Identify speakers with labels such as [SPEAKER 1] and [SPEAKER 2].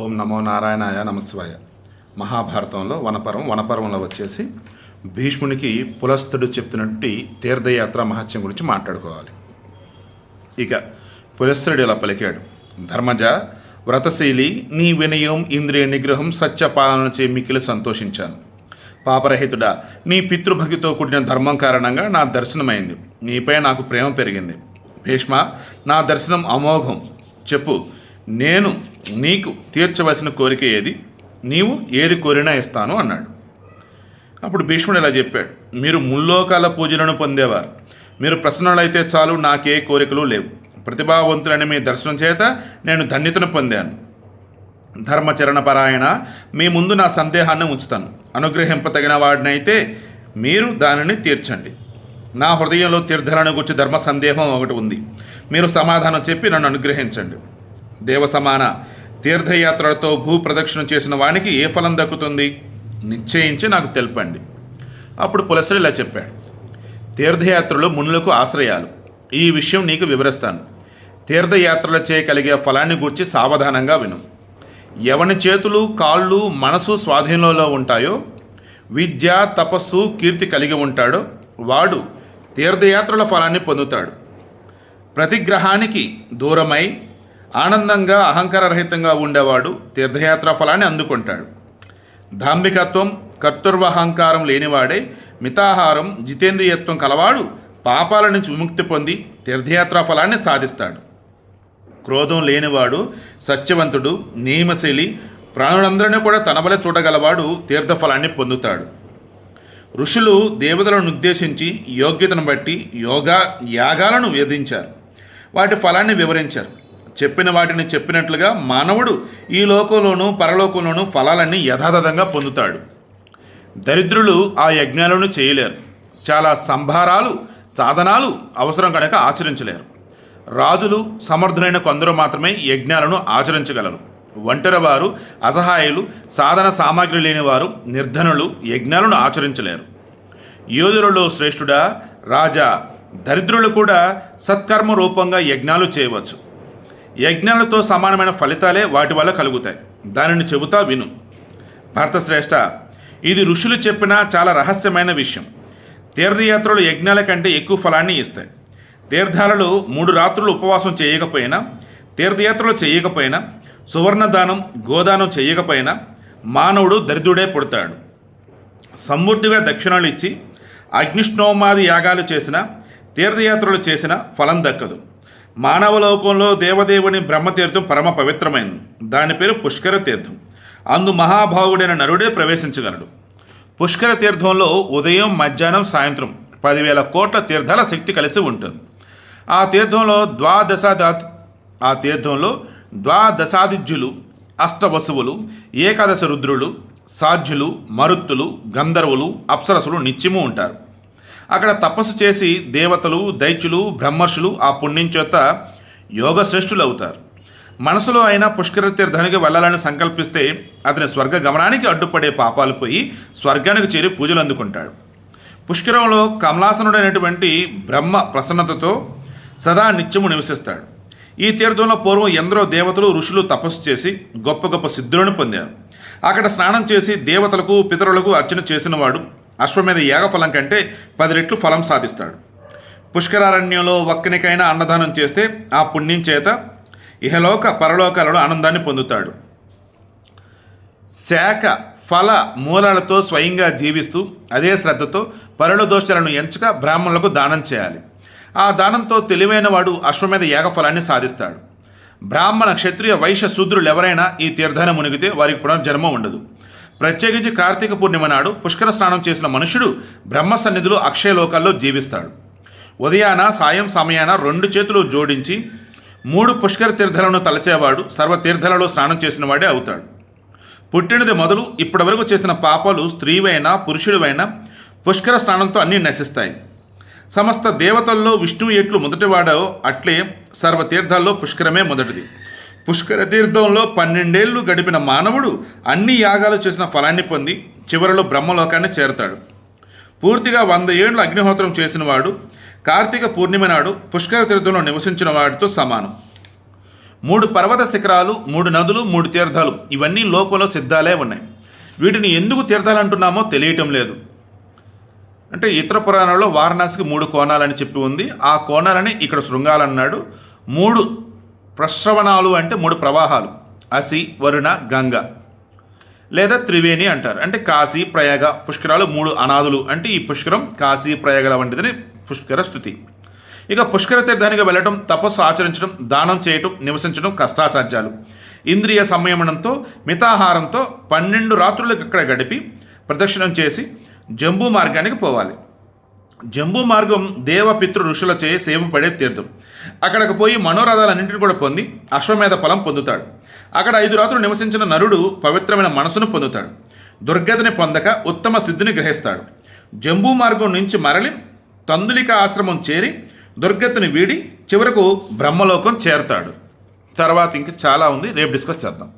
[SPEAKER 1] ఓం నమో నారాయణాయ నమశివాయ. మహాభారతంలో వనపర్వంలో వచ్చేసి భీష్మునికి పులస్తుడు చెప్తున్నట్టు తీర్థయాత్ర మహత్యం గురించి మాట్లాడుకోవాలి. ఇక పులస్తుడు ఇలా పలికాడు: ధర్మజ, వ్రతశీలి, నీ వినయం, ఇంద్రియ నిగ్రహం, సత్యపాలన చే మిక్కిలి సంతోషించాను. పాపరహితుడా, నీ పితృభక్తితో కూడిన ధర్మం కారణంగా నా దర్శనమైంది. నీపై నాకు ప్రేమ పెరిగింది. భీష్మ, నా దర్శనం అమోఘం. చెప్పు, నేను నీకు తీర్చవలసిన కోరిక ఏది? నీవు ఏది కోరినా ఇస్తాను అన్నాడు. అప్పుడు భీష్ముడు ఇలా చెప్పాడు: మీరు ముల్లోకాల పూజలను పొందేవారు. మీరు ప్రసన్నులైతే చాలు, నాకే కోరికలు లేవు. ప్రతిభావంతులని మీ దర్శనం చేత నేను ధన్యతను పొందాను. ధర్మచరణపరాయణ, మీ ముందు నా సందేహాన్ని ఉంచుతాను. అనుగ్రహింపతగిన వాడినైతే మీరు దానిని తీర్చండి. నా హృదయంలో తీర్థాలను గురించి ధర్మ సందేహం ఒకటి ఉంది. మీరు సమాధానం చెప్పి నన్ను అనుగ్రహించండి. దేవసమాన తీర్థయాత్రలతో భూప్రదక్షిణ చేసిన వానికి ఏ ఫలం దక్కుతుంది? నిశ్చయించి నాకు తెలపండి. అప్పుడు పులస్త్యుడు ఇలా చెప్పాడు: తీర్థయాత్రలు మునులకు ఆశ్రయాలు. ఈ విషయం నీకు వివరిస్తాను. తీర్థయాత్రలు చేయగలిగే ఫలాన్ని గూర్చి సావధానంగా విను. ఎవని చేతులు, కాళ్ళు, మనసు స్వాధీనంలో ఉంటాయో, విద్య, తపస్సు, కీర్తి కలిగి ఉంటాడో వాడు తీర్థయాత్రల ఫలాన్ని పొందుతాడు. ప్రతి గ్రహానికి దూరమై ఆనందంగా అహంకారరహితంగా ఉండేవాడు తీర్థయాత్ర ఫలాన్ని అందుకుంటాడు. దాంభికత్వం, కర్తృర్వహంకారం లేనివాడే మితాహారం, జితేంద్రియత్వం కలవాడు పాపాల నుంచి విముక్తి పొంది తీర్థయాత్రా ఫలాన్ని సాధిస్తాడు. క్రోధం లేనివాడు సత్యవంతుడు, నియమశీలి, ప్రాణులందరినీ కూడా తనబలే చూడగలవాడు తీర్థఫలాన్ని పొందుతాడు. ఋషులు దేవతలను ఉద్దేశించి యోగ్యతను బట్టి యాగాలను విధించారు. వాటి ఫలాన్ని వివరించారు. చెప్పిన వాటిని చెప్పినట్లుగా మానవుడు ఈ లోకంలోనూ పరలోకంలోనూ ఫలాలన్నీ యథాతథంగా పొందుతాడు. దరిద్రులు ఆ యజ్ఞాలను చేయలేరు. చాలా సంభారాలు, సాధనాలు అవసరం కనుక ఆచరించలేరు. రాజులు, సమర్థులైన కొందరు మాత్రమే యజ్ఞాలను ఆచరించగలరు. ఒంటరివారు, అసహాయులు, సాధన సామాగ్రి లేనివారు, నిర్ధనులు యజ్ఞాలను ఆచరించలేరు. యోధులలో శ్రేష్ఠుడా రాజా, దరిద్రులు కూడా సత్కర్మ రూపంగా యజ్ఞాలు చేయవచ్చు. యజ్ఞాలతో సమానమైన ఫలితాలే వాటి వల్ల కలుగుతాయి. దానిని చెబుతా విను. భరతశ్రేష్ఠ, ఇది ఋషులు చెప్పిన చాలా రహస్యమైన విషయం. తీర్థయాత్రలు యజ్ఞాల కంటే ఎక్కువ ఫలాన్ని ఇస్తాయి. తీర్థాలలో 3 రాత్రులు ఉపవాసం చేయకపోయినా, తీర్థయాత్రలు చేయకపోయినా, సువర్ణదానం, గోదానం చేయకపోయినా మానవుడు దరిద్రుడే పుడతాడు. సమృద్ధిగా దక్షిణాలు ఇచ్చి అగ్నిష్ణోమాది యాగాలు చేసిన, తీర్థయాత్రలు చేసిన ఫలం దక్కదు. మానవలోకంలో దేవదేవుని బ్రహ్మతీర్థం పరమ పవిత్రమైనది. దాని పేరు పుష్కర తీర్థం. అందు మహాభావుడైన నరుడే ప్రవేశించగలడు. పుష్కర తీర్థంలో ఉదయం, మధ్యాహ్నం, సాయంత్రం 10,000 కోట్ల తీర్థాల శక్తి కలిసి ఉంటుంది. ఆ తీర్థంలో ద్వాదశాదిత్యులు, అష్టవసువులు, ఏకాదశ రుద్రులు, సాధ్యులు, మరుత్తులు, గంధర్వులు, అప్సరసులు నిత్యము ఉంటారు. అక్కడ తపస్సు చేసి దేవతలు, దైత్యులు, బ్రహ్మర్షులు ఆ పుణ్యం చేత యోగశ్రేష్ఠులు అవుతారు. మనసులో అయినా పుష్కర తీర్థానికి వెళ్ళాలని సంకల్పిస్తే అతని స్వర్గ గమనానికి అడ్డుపడే పాపాలు పోయి స్వర్గానికి చేరి పూజలు అందుకుంటాడు. పుష్కరంలో కమలాసనుడైనటువంటి బ్రహ్మ ప్రసన్నతతో సదా నిత్యము నివసిస్తాడు. ఈ తీర్థంలో పూర్వం ఎందరో దేవతలు, ఋషులు తపస్సు చేసి గొప్ప గొప్ప సిద్ధులను పొందారు. అక్కడ స్నానం చేసి దేవతలకు, పితరులకు అర్చన చేసినవాడు అశ్వమేధ యాగఫలం కంటే 10 రెట్లు ఫలం సాధిస్తాడు. పుష్కరారణ్యంలో ఒక్కనికైనా అన్నదానం చేస్తే ఆ పుణ్యం చేత ఇహలోక పరలోకాలలో ఆనందాన్ని పొందుతాడు. శాఖ, ఫల, మూలాలతో స్వయంగా జీవిస్తూ అదే శ్రద్ధతో పరుల దోషాలను ఎంచక బ్రాహ్మణులకు దానం చేయాలి. ఆ దానంతో తెలివైన వాడు అశ్వమేధ యాగఫలాన్ని సాధిస్తాడు. బ్రాహ్మణ, క్షత్రియ, వైశ్య, శూద్రులు ఎవరైనా ఈ తీర్థాన్ని మునిగితే వారికి పునర్జన్మ ఉండదు. ప్రత్యేకించి కార్తీక పూర్ణిమ నాడు పుష్కర స్నానం చేసిన మనుషుడు బ్రహ్మ సన్నిధిలో అక్షయలోకాల్లో జీవిస్తాడు. ఉదయాన, సాయం సమయాన 2 చేతులు జోడించి 3 పుష్కర తీర్థాలను తలచేవాడు సర్వతీర్థాలలో స్నానం చేసిన వాడే అవుతాడు. పుట్టినది మొదలు ఇప్పటి వరకు చేసిన పాపాలు స్త్రీవైనా పురుషుడివైనా పుష్కర స్నానంతో అన్నీ నశిస్తాయి. సమస్త దేవతల్లో విష్ణువు ఎట్లు మొదటివాడో అట్లే సర్వతీర్థాల్లో పుష్కరమే మొదటిది. పుష్కర తీర్థంలో 12 ఏళ్లు గడిపిన మానవుడు అన్ని యాగాలు చేసిన ఫలాన్ని పొంది చివరిలో బ్రహ్మలోకాన్ని చేరతాడు. పూర్తిగా 100 ఏళ్లు అగ్నిహోత్రం చేసిన వాడు కార్తీక పూర్ణిమ నాడు పుష్కర తీర్థంలో నివసించిన వాడితో సమానం. 3 పర్వత శిఖరాలు, 3 నదులు, 3 తీర్థాలు ఇవన్నీ లోకంలో సిద్ధాలే ఉన్నాయి. వీటిని ఎందుకు తీర్థాలు అంటున్నామో తెలియటం లేదు. అంటే ఇతర పురాణాల్లో వారణాసికి 3 కోణాలని చెప్పి ఉంది. ఆ కోణాలని ఇక్కడ శృంగాలన్నాడు. 3 ప్రశ్రవణాలు అంటే 3 ప్రవాహాలు, అసి, వరుణ, గంగ లేదా త్రివేణి అంటారు. అంటే కాశీ, ప్రయాగ పుష్కరాలు 3 అనాథులు. అంటే ఈ పుష్కరం కాశీ, ప్రయాగల వంటిదని పుష్కర స్థుతి. ఇక పుష్కర తీర్థానికి వెళ్ళటం, తపస్సు ఆచరించడం, దానం చేయటం, నివసించడం కష్టాసాధ్యాలు. ఇంద్రియ సంయమనంతో, మితాహారంతో 12 రాత్రులకు ఇక్కడ గడిపి ప్రదక్షిణం చేసి జంబూ మార్గానికి పోవాలి. జంబూ మార్గం దేవపితృ ఋషులచే సేవపడే తీర్థం. అక్కడికి పోయి మనోరథాలన్నింటినీ కూడా పొంది అశ్వమేధ ఫలం పొందుతాడు. అక్కడ 5 రాత్రులు నివసించిన నరుడు పవిత్రమైన మనసును పొందుతాడు. దుర్గతిని పొందక ఉత్తమ సిద్ధిని గ్రహిస్తాడు. జంబూ మార్గం నుంచి మరలి తందులిక ఆశ్రమం చేరి దుర్గతిని వీడి చివరకు బ్రహ్మలోకం చేరతాడు. తర్వాత ఇంకా చాలా ఉంది, రేపు డిస్కస్ చేద్దాం.